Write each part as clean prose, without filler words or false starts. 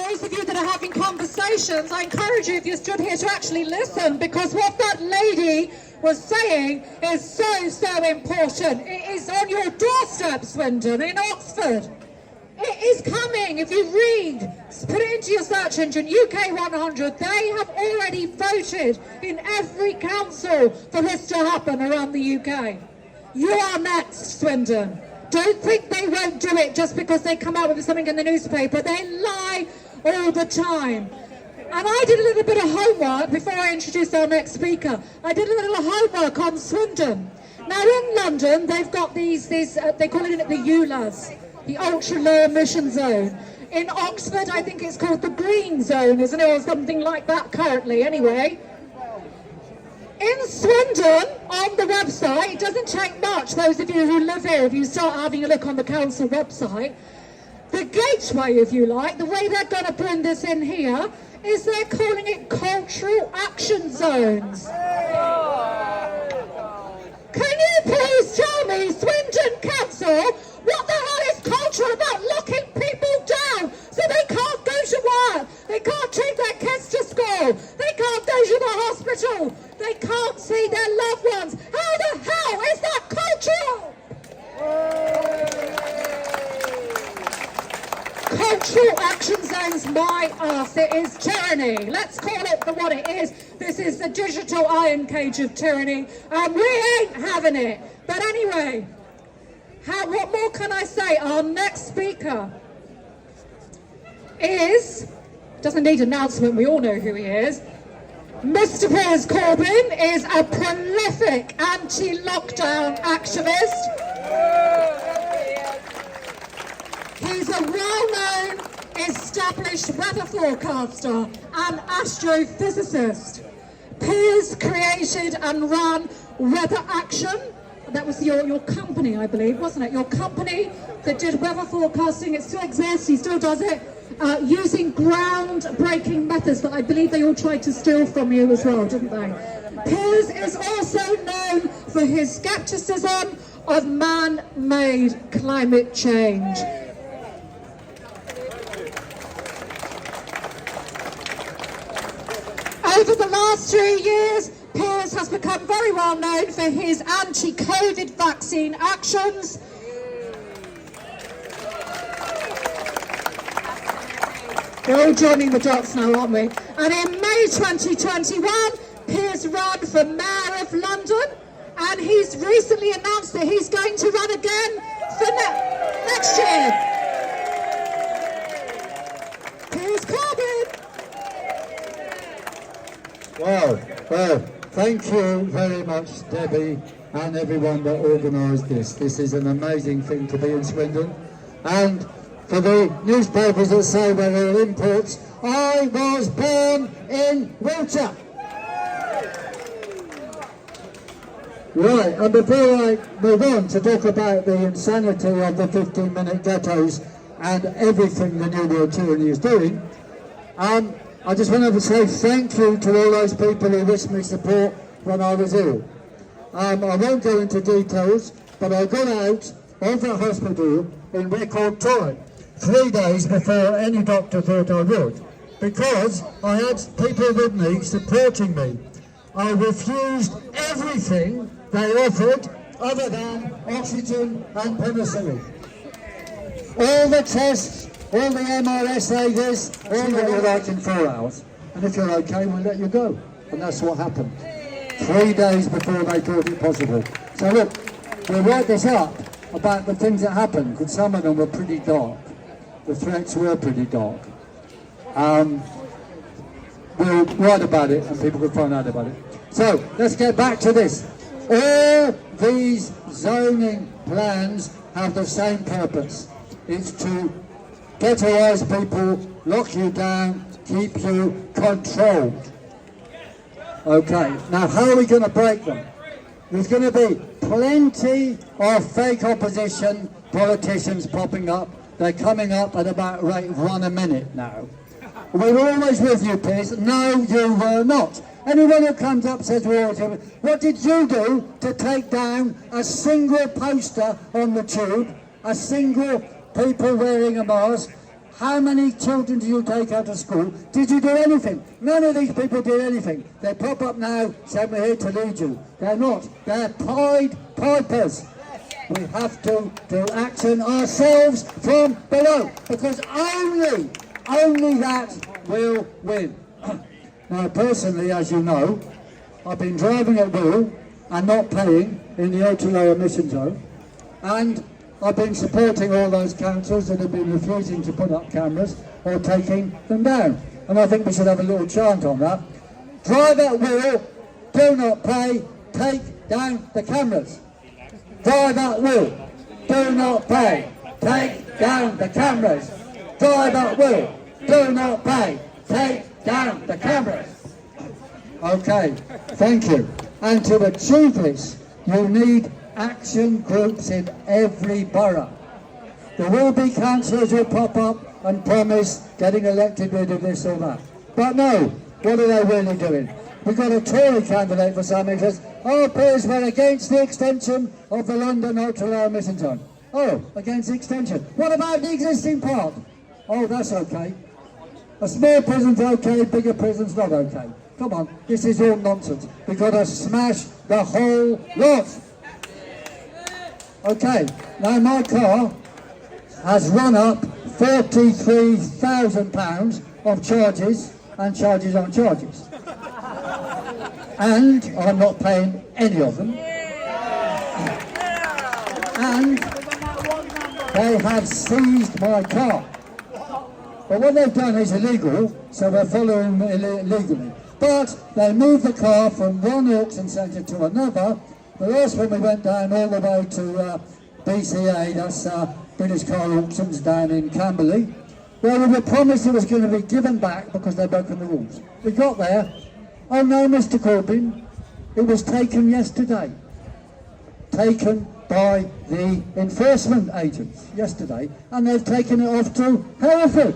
those of you that are having conversations, I encourage you, if you're stood here, to actually listen, because what that lady was saying is so important. It is on your doorstep, Swindon, in Oxford. It is coming. If you read, put it into your search engine, UK 100, they have already voted in every council for this to happen around the UK. You are next, Swindon. Don't think they won't do it just because they come out with something in the newspaper. They lie all the time. And I did a little bit of homework before I introduced our next speaker. I did a little homework on Swindon. Now in London, they've got these they call it the ULAZ, the ultra low emission zone. In Oxford, I think it's called the green zone, isn't it, or something like that currently, anyway. In Swindon, on the website, it doesn't take much, those of you who live here, if you start having a look on the council website, the gateway, if you like, the way they're going to bring this in here, is they're calling it cultural action zones. Can you please tell me, Swindon Council, what the hell is cultural about locking people down so they can't go to work, they can't take their kids to school, they can't go to the hospital, they can't see their loved ones? How the hell is that cultural? Cultural action zones, my ass, it is tyranny. Let's call it for what it is. This is the digital iron cage of tyranny, and we ain't having it. But anyway, what more can I say? Our next speaker doesn't need announcement, we all know who he is. Mr. Piers Corbyn is a prolific anti-lockdown activist. He's a well-known, established weather forecaster and astrophysicist. Piers created and ran Weather Action. That was your company, I believe, wasn't it? Your company that did weather forecasting. It still exists, he still does it, using groundbreaking methods that I believe they all tried to steal from you as well, didn't they? Piers is also known for his skepticism of man-made climate change. Over the last 3 years, Piers has become very well known for his anti-COVID vaccine actions. We're all joining the dots now, aren't we? And in May 2021, Piers ran for Mayor of London, and he's recently announced that he's going to run again for next year. Piers Corbyn. Wow, thank you very much, Debbie, and everyone that organised this. This is an amazing thing to be in Swindon. And for the newspapers that say where there are imports, I was born in Wiltshire. Right, and before I move on to talk about the insanity of the 15-minute ghettos and everything the New World Tyranny is doing, I just want to say thank you to all those people who wished me support when I was ill. I won't go into details, but I got out of the hospital in record time, 3 days before any doctor thought I would, because I had people with me supporting me. I refused everything they offered other than oxygen and penicillin. All the tests, all the MRSA this, all that you like in 4 hours. And if you're okay, we'll let you go. And that's what happened. 3 days before they thought it possible. So look, we'll write this up about the things that happened, because some of them were pretty dark. The threats were pretty dark. We'll write about it and people can find out about it. So, let's get back to this. All these zoning plans have the same purpose. It's to ghettoise people, lock you down, keep you controlled. Okay, now how are we going to break them? There's going to be plenty of fake opposition politicians popping up. They're coming up at about rate of 1 a minute now. We were always with you, Piers. No, you were not. Anyone who comes up says we're always with you. What did you do to take down a single poster on the tube, a single people wearing a mask, How many children did you take out of school? Did you do anything? None of these people did anything. They pop up now saying we're here to lead you. They're not. They're Pied Pipers. We have to do action ourselves from below, because only that will win. Now, personally, as you know, I've been driving at will and not paying in the ultra low emission zone, and I've been supporting all those councils that have been refusing to put up cameras or taking them down. And I think we should have a little chant on that. Drive at will, do not pay, take down the cameras. Drive at will, do not pay, take down the cameras. Drive at will, do not pay, take down the cameras. Okay, thank you. And to achieve this, you need action groups in every borough. There will be councillors who pop up and promise getting elected rid of this or that. But no, what are they really doing? We've got a Tory candidate for some who says, oh, Piers, we're against the extension of the London ultra-low emission zone. Oh, against the extension. What about the existing part? Oh, that's okay. A small prison's okay, bigger prison's not okay. Come on, this is all nonsense. We've got to smash the whole lot. Okay, now my car has run up £43,000 of charges and charges on charges. And I'm not paying any of them. And they have seized my car. But what they've done is illegal, so we're following illegally. But they moved the car from one auction centre to another. The last one we went down all the way to BCA, that's British Car Auctions down in Camberley, where we were promised it was going to be given back because they'd broken the rules. We got there. Oh no, Mr. Corbyn, it was taken yesterday. Taken by the enforcement agents yesterday, and they've taken it off to Hereford.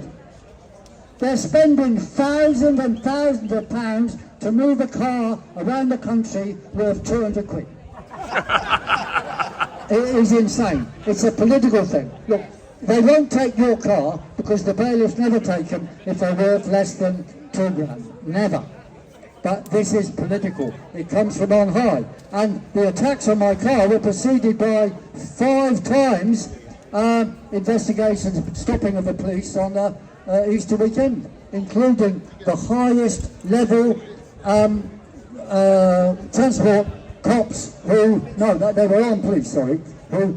They're spending thousands and thousands of pounds to move a car around the country worth 200 quid. It is insane. It's a political thing. Look, they won't take your car because the bailiffs never take them if they're worth less than £2,000. Never. But this is political. It comes from on high. And the attacks on my car were preceded by 5 times investigations, stopping of the police on Easter weekend, including the highest level transport cops who, they were armed police, sorry, who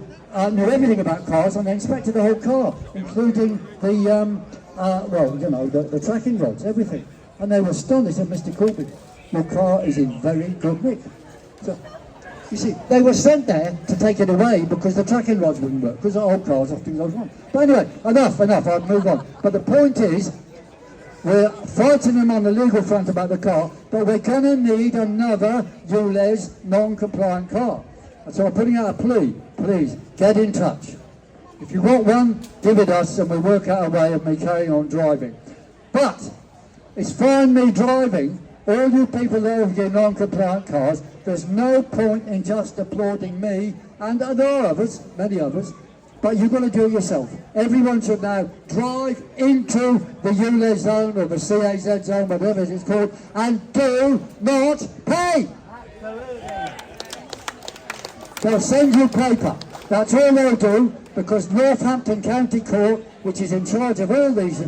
knew everything about cars, and they inspected the whole car, including the, the tracking rods, everything. And they were astonished. They said, Mr. Corbyn, your car is in very good nick. So, you see, they were sent there to take it away because the tracking rods wouldn't work, because the old cars often goes wrong. But anyway, enough, I'll move on. But the point is, we're fighting them on the legal front about the car, but we're going to need another ULEZ non-compliant car. And so I'm putting out a plea, please, get in touch. If you want one, give it us and we'll work out a way of me carrying on driving. But it's fine me driving, all you people there with your non-compliant cars, there's no point in just applauding me, and there are others, many others, but you've got to do it yourself. Everyone should now drive into the ULEZ zone or the CAZ zone, whatever it's called, and do not pay. They'll send you paper. That's all they'll do, because Northampton County Court, which is in charge of all these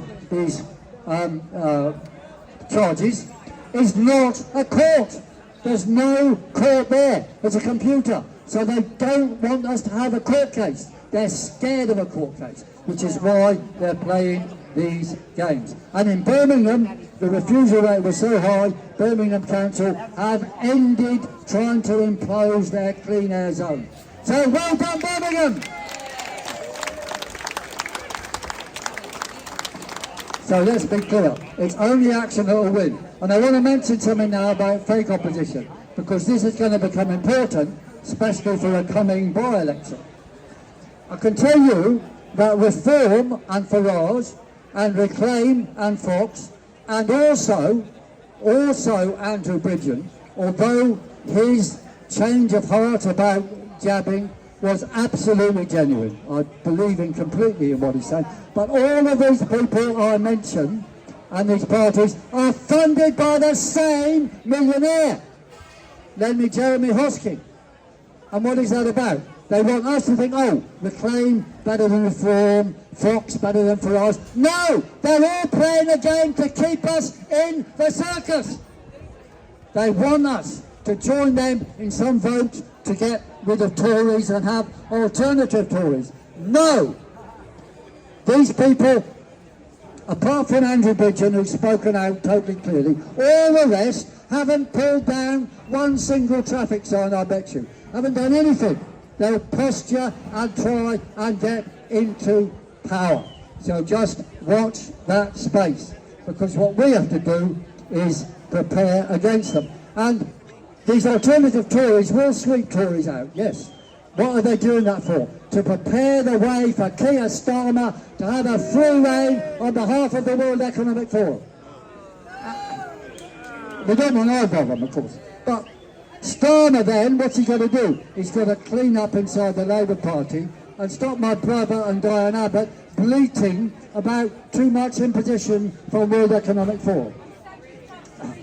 charges, is not a court. There's no court there. There's a computer. So they don't want us to have a court case. They're scared of a court case, which is why they're playing these games. And in Birmingham, the refusal rate was so high, Birmingham Council have ended trying to impose their clean air zone. So well done, Birmingham! So let's be clear, it's only action that will win. And I want to mention something now about fake opposition, because this is going to become important, especially for a coming by-election. I can tell you that Reform and Farage and Reclaim and Fox, and also Andrew Bridgen, although his change of heart about jabbing was absolutely genuine. I believe in completely in what he's saying. But all of these people I mentioned and these parties are funded by the same millionaire, namely Jeremy Hosking. And what is that about? They want us to think, oh, Reclaim better than Reform, Fox better than Farage. No! They're all playing a game to keep us in the circus. They want us to join them in some vote to get rid of Tories and have alternative Tories. No! These people, apart from Andrew Bridgen, who's spoken out totally clearly, all the rest haven't pulled down one single traffic sign, I bet you. Haven't done anything. They'll posture and try and get into power. So just watch that space, because what we have to do is prepare against them. And these alternative Tories will sweep Tories out, yes. What are they doing that for? To prepare the way for Keir Starmer to have a free rein on behalf of the World Economic Forum. We don't want either of them, of course. But Starmer then, what's he got to do? He's got to clean up inside the Labour Party and stop my brother and Diane Abbott bleating about too much imposition from World Economic Forum.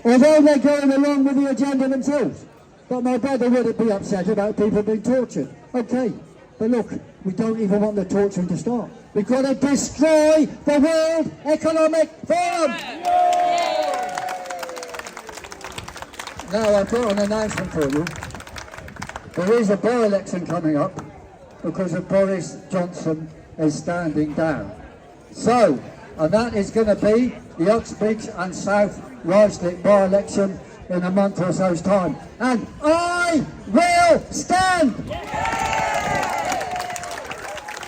Although they're going along with the agenda themselves. But my brother wouldn't be upset about people being tortured. Okay, but look, we don't even want the torturing to start. We've got to destroy the World Economic Forum! Now, I've got an announcement for you. There is a by-election coming up because of Boris Johnson is standing down. So, and that is going to be the Uxbridge and South Ruislip by-election in a month or so's time. And I will stand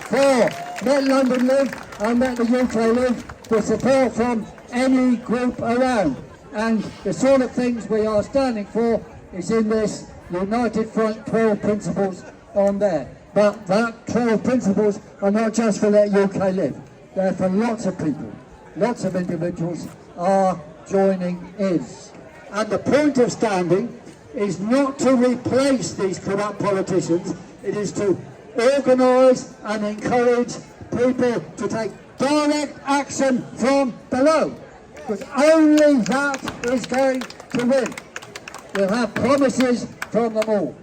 for Let London Live and Let the UK Live, with support from any group around. And the sort of things we are standing for is in this United Front 12 principles on there. But that 12 principles are not just for Let UK Live. They're for lots of people. Lots of individuals are joining in. And the point of standing is not to replace these corrupt politicians. It is to organise and encourage people to take direct action from below. Because only that is going to win. We'll have promises from them all.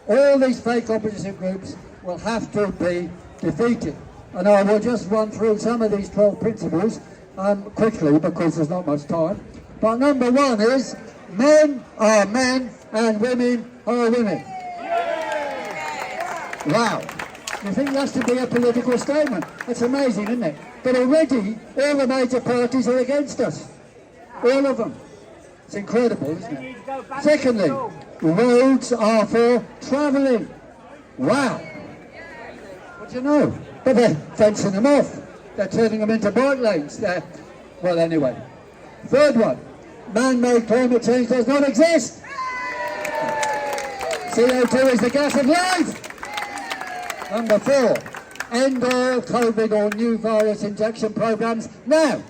All these fake opposition groups will have to be defeated. And I will just run through some of these 12 principles quickly, because there's not much time. But number one is, men are men and women are women. Wow. You think that's to be a political statement? That's amazing, isn't it? But already, all the major parties are against us. All of them. It's incredible, isn't it? Secondly, roads are for travelling. Wow. What do you know? But they're fencing them off. They're turning them into bike lanes. Well, anyway. Third one, man-made climate change does not exist. CO2 is the gas of life. Number 4, end all COVID or new virus injection programs now.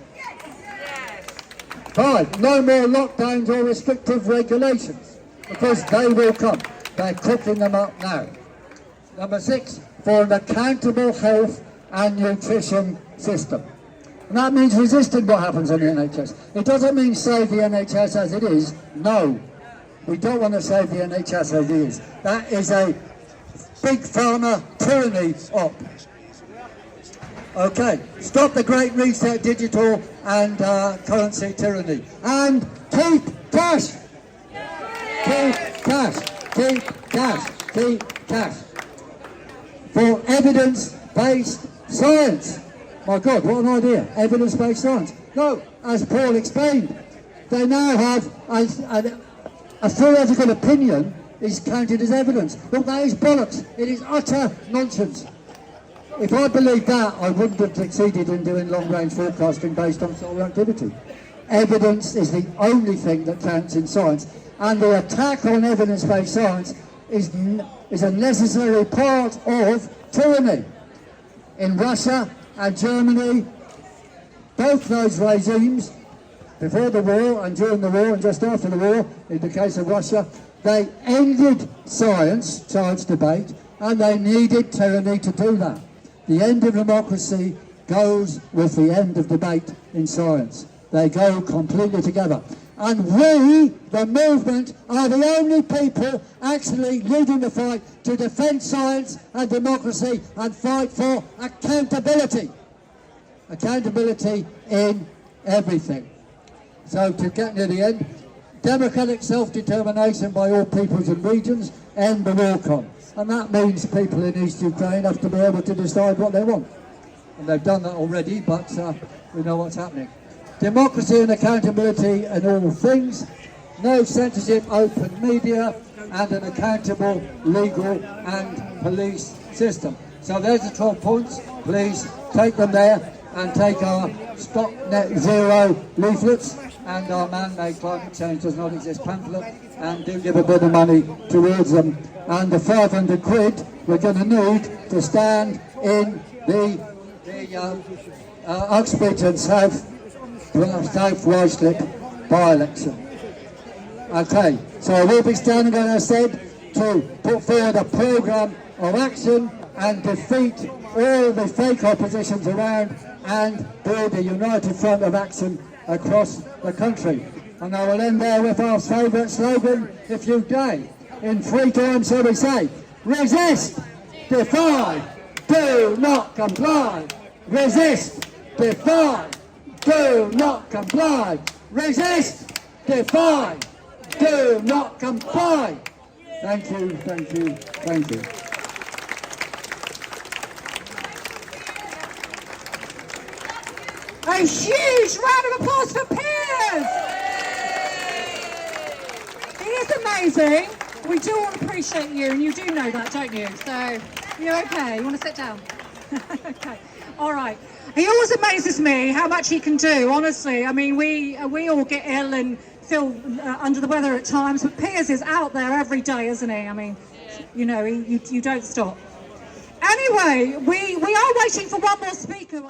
5, no more lockdowns or restrictive regulations, because they will come. They're cooking them up now. Number 6, for an accountable health and nutrition system. And that means resisting what happens on the NHS. It doesn't mean save the NHS as it is. No, we don't want to save the NHS as it is. That is a big pharma tyranny op. Okay, stop the Great Reset, digital and currency tyranny. And keep cash. Keep cash. Keep cash. Keep cash. For evidence-based science. My God, what an idea. Evidence-based science. No, as Paul explained, they now have a theoretical opinion is counted as evidence. Look, that is bollocks. It is utter nonsense. If I believed that, I wouldn't have succeeded in doing long-range forecasting based on solar activity. Evidence is the only thing that counts in science. And the attack on evidence-based science is a necessary part of tyranny. In Russia and Germany, both those regimes, before the war and during the war and just after the war, in the case of Russia, they ended science debate, and they needed tyranny to do that. The end of democracy goes with the end of debate in science. They go completely together. And we, the movement, are the only people actually leading the fight to defend science and democracy and fight for accountability. Accountability in everything. So to get near the end, democratic self-determination by all peoples and regions, end the war con. And that means people in East Ukraine have to be able to decide what they want. And they've done that already, but we know what's happening. Democracy and accountability in all things, no censorship, open media, and an accountable legal and police system. So there's the 12 points. Please take them there and take our Stop Net Zero leaflets and our Man-Made Climate Change Does Not Exist pamphlet, and do give a bit of money towards them. And the 500 quid we're going to need to stand in the Uxbridge and South Ruislip by-election. Okay, so we'll be standing, as I said, to put forward a programme of action and defeat all the fake oppositions around and build a united front of action across the country. And I will end there with our favourite slogan, if you dare. In 3 times, so we say, resist, defy, do not comply. Resist, defy, do not comply. Resist, defy, do not comply. Thank you, thank you, thank you. A huge round of applause for Piers! He is amazing. We do all appreciate you, and you do know that, don't you? So, you're okay. You want to sit down? Okay. All right. He always amazes me how much he can do, honestly. I mean, we all get ill and feel under the weather at times, but Piers is out there every day, isn't he? I mean, you know, you don't stop. Anyway, we are waiting for one more speaker.